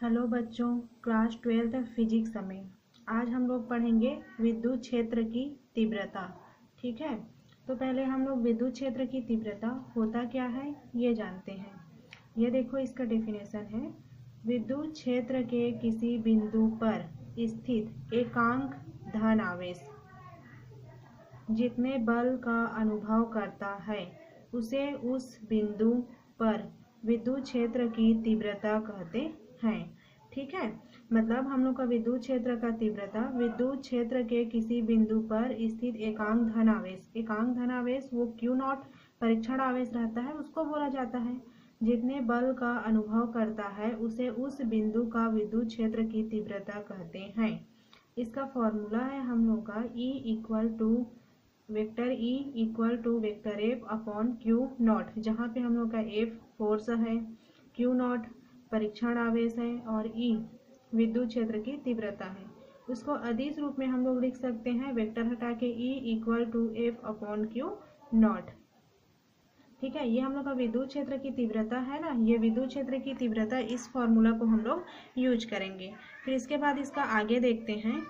Hello बच्चों, class 12th physics में आज हम लोग पढ़ेंगे विद्युत क्षेत्र की तीव्रता। ठीक है, तो पहले हम लोग विद्युत क्षेत्र की तीव्रता होता क्या है ये जानते हैं। ये देखो, इसका डेफिनेशन है विद्युत क्षेत्र के किसी बिंदु पर स्थित एकांक धन आवेश जितने बल का अनुभव करता है उसे उस बिंदु पर विद्युत क्षेत्र की तीव्रता कहते हैं। ठीक है, मतलब हम लोग का विद्युत क्षेत्र का तीव्रता विद्युत क्षेत्र के किसी बिंदु पर स्थित एकांक धन आवेश वो क्यू नॉट परीक्षण आवेश रहता है, उसको बोला जाता है। जितने बल का अनुभव करता है उसे उस बिंदु का विद्युत क्षेत्र की तीव्रता कहते हैं। इसका फॉर्मूला है हम लोग का vector F upon q not, जहाँ पे हम लोग का एफ फोर्स है, क्यू नॉट परीक्षण आवेश है और ई विद्युत क्षेत्र की तीव्रता है। उसको अदिश रूप में हम लोग लिख सकते हैं वेक्टर हटा के एफ अपॉन क्यू नॉट। ठीक है, ये हम लोग का विद्युत क्षेत्र की तीव्रता है ना, ये विद्युत क्षेत्र की तीव्रता, इस फॉर्मूला को हम लोग यूज करेंगे। फिर इसके बाद इसका आगे देखते हैं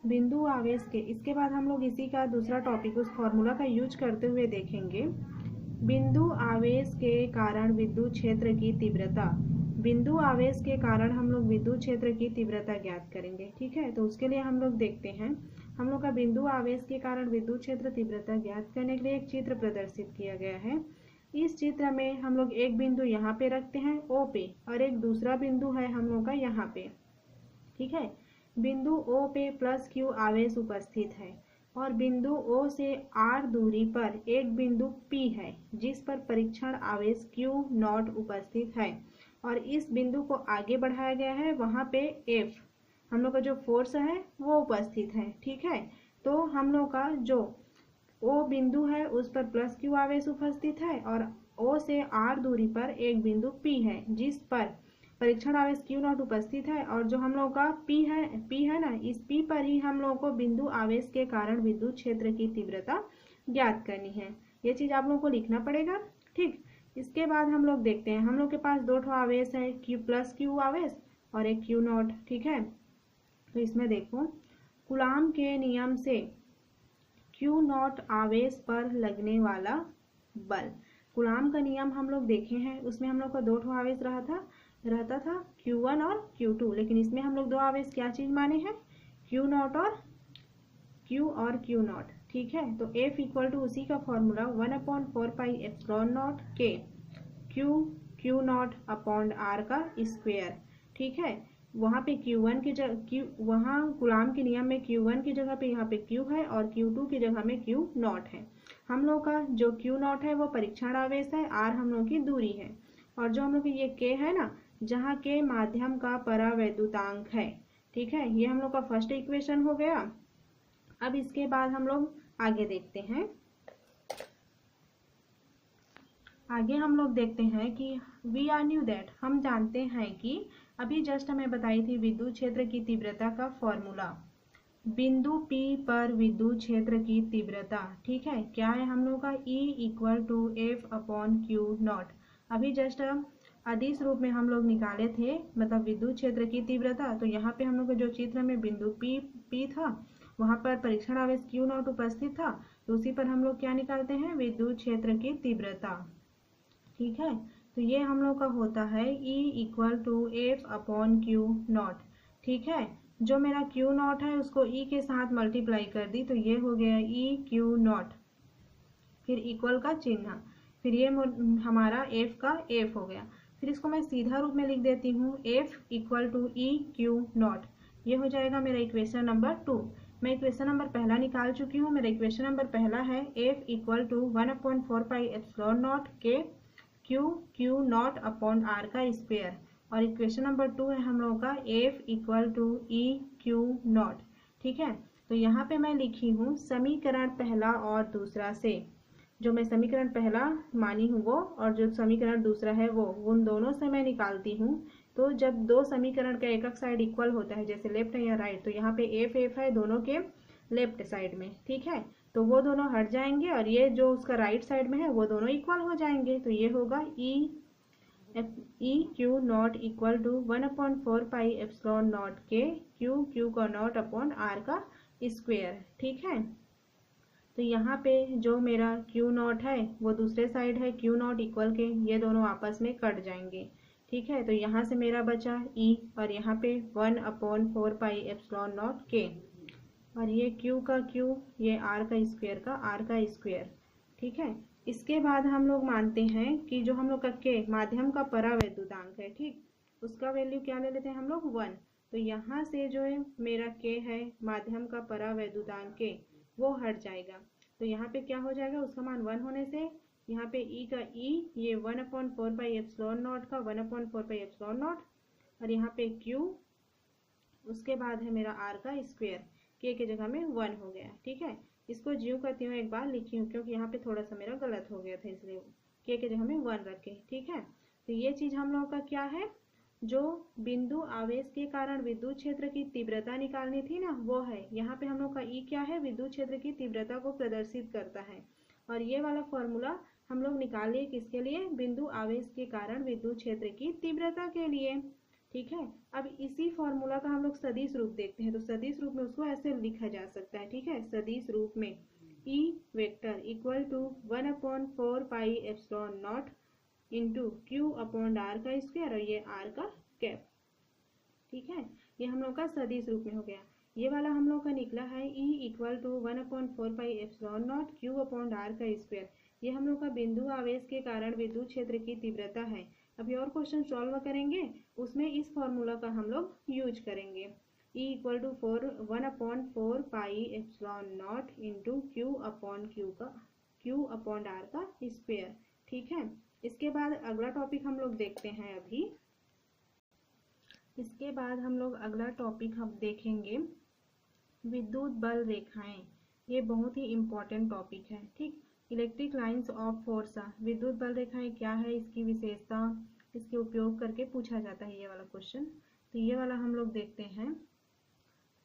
बिंदु आवेश के। इसके बाद हम लोग इसी का दूसरा टॉपिक उस फॉर्मूला का यूज करते हुए देखेंगे बिंदु आवेश के कारण विद्युत क्षेत्र की तीव्रता। बिंदु आवेश के कारण हम लोग विद्युत क्षेत्र की तीव्रता ज्ञात करेंगे। ठीक है, तो उसके लिए हम लोग देखते हैं हम लोग का बिंदु आवेश के कारण विद्युत क्षेत्र तीव्रता ज्ञात करने के लिए एक चित्र प्रदर्शित किया गया है। इस चित्र में हम लोग एक बिंदु यहाँ पे रखते हैं ओ पे और एक दूसरा बिंदु है हम लोग का यहाँ पे। ठीक है, बिंदु ओ पे प्लस क्यू आवेश उपस्थित है और बिंदु O से R दूरी पर एक बिंदु P है जिस पर परीक्षण आवेश Q नॉट उपस्थित है और इस बिंदु को आगे बढ़ाया गया है, वहां पे F हम लोग का जो फोर्स है वो उपस्थित है। ठीक है, तो हम लोग का जो O बिंदु है उस पर प्लस Q आवेश उपस्थित है और O से R दूरी पर एक बिंदु P है जिस पर परीक्षण आवेश क्यू नॉट उपस्थित है और जो हम लोग का P है ना, इस P पर ही हम लोग को बिंदु आवेश के कारण विद्युत क्षेत्र की तीव्रता ज्ञात करनी है। ये चीज आप लोगों को लिखना पड़ेगा। ठीक, इसके बाद हम लोग देखते हैं हम लोग के पास दो ठो आवेश है, क्यू प्लस क्यू आवेश और एक क्यू नॉट। ठीक है, तो इसमें देखो कूलाम के नियम से क्यू नॉट आवेश पर लगने वाला बल। कूलाम का नियम हम लोग देखे हैं, उसमें हम लोग का दो ठो आवेश रहता था Q1 और Q2, लेकिन इसमें हम लोग दो आवेश क्या चीज माने हैं, Q नॉट और Q नॉट। ठीक है, तो F इक्वल टू उसी का फॉर्मूला 1/4 पाई एप्सिलॉन नॉट के Q नॉट अपॉन R का स्क्वायर। ठीक है, वहाँ पे Q1 की जगह वहाँ कूलाम के नियम में Q1 की जगह पे यहाँ पे Q है और Q2 की जगह में Q नॉट है। हम लोग का जो Q नॉट है वो परीक्षण आवेश है, R हम लोग की दूरी है और जो हम लोग ये K है ना, जहाँ के माध्यम का परावैद्युतांक है। ठीक है, ये हम लोग का फर्स्ट इक्वेशन हो गया। अब इसके बाद हम लोग आगे देखते हैं, आगे हम लोग देखते हैं कि वी आर न्यू दैट, हम जानते हैं कि अभी जस्ट हमें बताई थी विद्युत क्षेत्र की तीव्रता का फॉर्मूला, बिंदु P पर विद्युत क्षेत्र की तीव्रता। ठीक है, क्या है हम लोग का E equal to F upon q naught. अभी जस्ट अदिश रूप में हम लोग निकाले थे, मतलब विद्युत क्षेत्र की तीव्रता। तो यहाँ पे हम लोग जो चित्र में बिंदु P था वहां पर परीक्षण आवेश क्यू नॉट उपस्थित था, तो उसी पर हम लोग क्या निकालते हैं, विद्युत क्षेत्र की तीव्रता। ठीक है, तो ये हम लोग का होता है E equal to F upon q naught. ठीक है, जो मेरा क्यू नॉट है उसको E के साथ मल्टीप्लाई कर दी तो ये हो गया E क्यू नॉट, फिर इक्वल का चिन्ह, फिर ये हमारा F का F हो गया। फिर इसको मैं सीधा रूप में लिख देती हूँ F equal to E q naught. ये हो जाएगा मेरा इक्वेशन नंबर 2। मैं इक्वेशन नंबर पहला निकाल चुकी हूँ। मेरा इक्वेशन नंबर पहला है F equal to 1/4 pi epsilon naught के क्यू नॉट अपॉन R का स्क्वायर और इक्वेशन नंबर 2 है हम लोगों का F equal to E q naught. ठीक है, तो यहाँ पे मैं लिखी हूँ समीकरण पहला और दूसरा से, जो मैं समीकरण पहला मानी हूँ वो और जो समीकरण दूसरा है वो, उन दोनों से मैं निकालती हूँ। तो जब दो समीकरण का एक साइड इक्वल होता है, जैसे लेफ्ट है या राइट, तो यहाँ पे एफ है दोनों के लेफ्ट साइड में। ठीक है, तो वो दोनों हट जाएंगे और ये जो उसका राइट साइड में है वो दोनों इक्वल हो जाएंगे। तो ये होगा E E Q naught equal to 1/4πε0 के क्यू का नॉट अपॉन आर का स्क्वायर। ठीक है, तो यहाँ पे जो मेरा क्यू नॉट है वो दूसरे साइड है, क्यू नॉट इक्वल के ये दोनों आपस में कट जाएंगे। ठीक है, तो यहाँ से मेरा बचा ई और यहाँ पे 1/4πε0 के और ये क्यू का क्यू, ये आर का स्क्वायर। ठीक है, इसके बाद हम लोग मानते हैं कि जो हम लोग का के माध्यम का परावैद्युतांक है, ठीक, उसका वैल्यू क्या ले लेते हैं हम लोग 1। तो यहाँ से जो है मेरा के है माध्यम का परावैद्युतांक के, वो हट जाएगा। तो यहाँ पे क्या हो जाएगा, उसका मान 1 होने से यहाँ पे ई का ई ये 1/4πε0 का 1/4πε0 और यहाँ पे क्यू, उसके बाद है मेरा आर का स्क्वायर, के जगह में 1 हो गया। ठीक है, इसको ज्यों का त्यों एक बार लिखी हूँ क्योंकि यहाँ पे थोड़ा सा मेरा गलत हो गया था, इसलिए के जगह में 1 रखे। ठीक है, तो ये चीज हम लोगों का क्या है, जो बिंदु आवेश के कारण विद्युत क्षेत्र की तीव्रता निकालनी थी ना, वो है। यहाँ पे हम लोग का ई क्या है, विद्युत क्षेत्र की तीव्रता को प्रदर्शित करता है। और ये वाला फॉर्मूला हम लोग निकाल लिए किसके लिए, बिंदु आवेश के कारण विद्युत क्षेत्र की तीव्रता के लिए। ठीक है, अब इसी फॉर्मूला का हम लोग सदिश रूप देखते हैं। तो सदिश रूप में उसको ऐसे लिखा जा सकता है। ठीक है, सदिश रूप में E vector equal to 1/4πε0 into Q upon R का स्क्वायर और ये आर का कैप। ठीक है, ये हम लोग का सदिश रूप में हो गया। ये वाला हम लोग का निकला है E equal to 1/4πε0 Q upon R का स्क्वायर। ये हम लोग का बिंदु आवेश के कारण विद्युत क्षेत्र की तीव्रता है। अभी और क्वेश्चन सॉल्व करेंगे, उसमें इस फॉर्मूला का हम लोग यूज करेंगे। E equal to 1/4πε0 into Q upon R का स्क्वायर। ठीक है, इसके बाद अगला टॉपिक हम लोग देखते हैं। अभी इसके बाद हम लोग अगला टॉपिक हम देखेंगे विद्युत बल रेखाएं। ये बहुत ही इम्पोर्टेंट टॉपिक है। ठीक, इलेक्ट्रिक लाइंस ऑफ फोर्स, विद्युत बल रेखाएं क्या है, इसकी विशेषता, इसके उपयोग करके पूछा जाता है ये वाला क्वेश्चन। तो ये वाला हम लोग देखते हैं।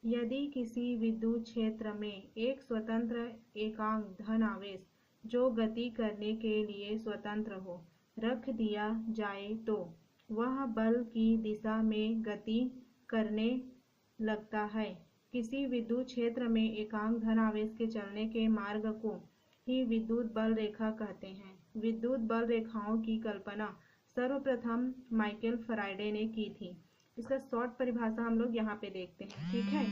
यदि किसी विद्युत क्षेत्र में एक स्वतंत्र एकांक धन आवेश जो गति करने के लिए स्वतंत्र हो रख दिया जाए तो वह बल की दिशा में गति करने लगता है। किसी विद्युत क्षेत्र में एकांक धन आवेश के चलने के मार्ग को ही विद्युत बल रेखा कहते हैं। विद्युत बल रेखाओं की कल्पना सर्वप्रथम माइकल फैराडे ने की थी। इसका शॉर्ट परिभाषा हम लोग यहाँ पे देखते हैं। ठीक है,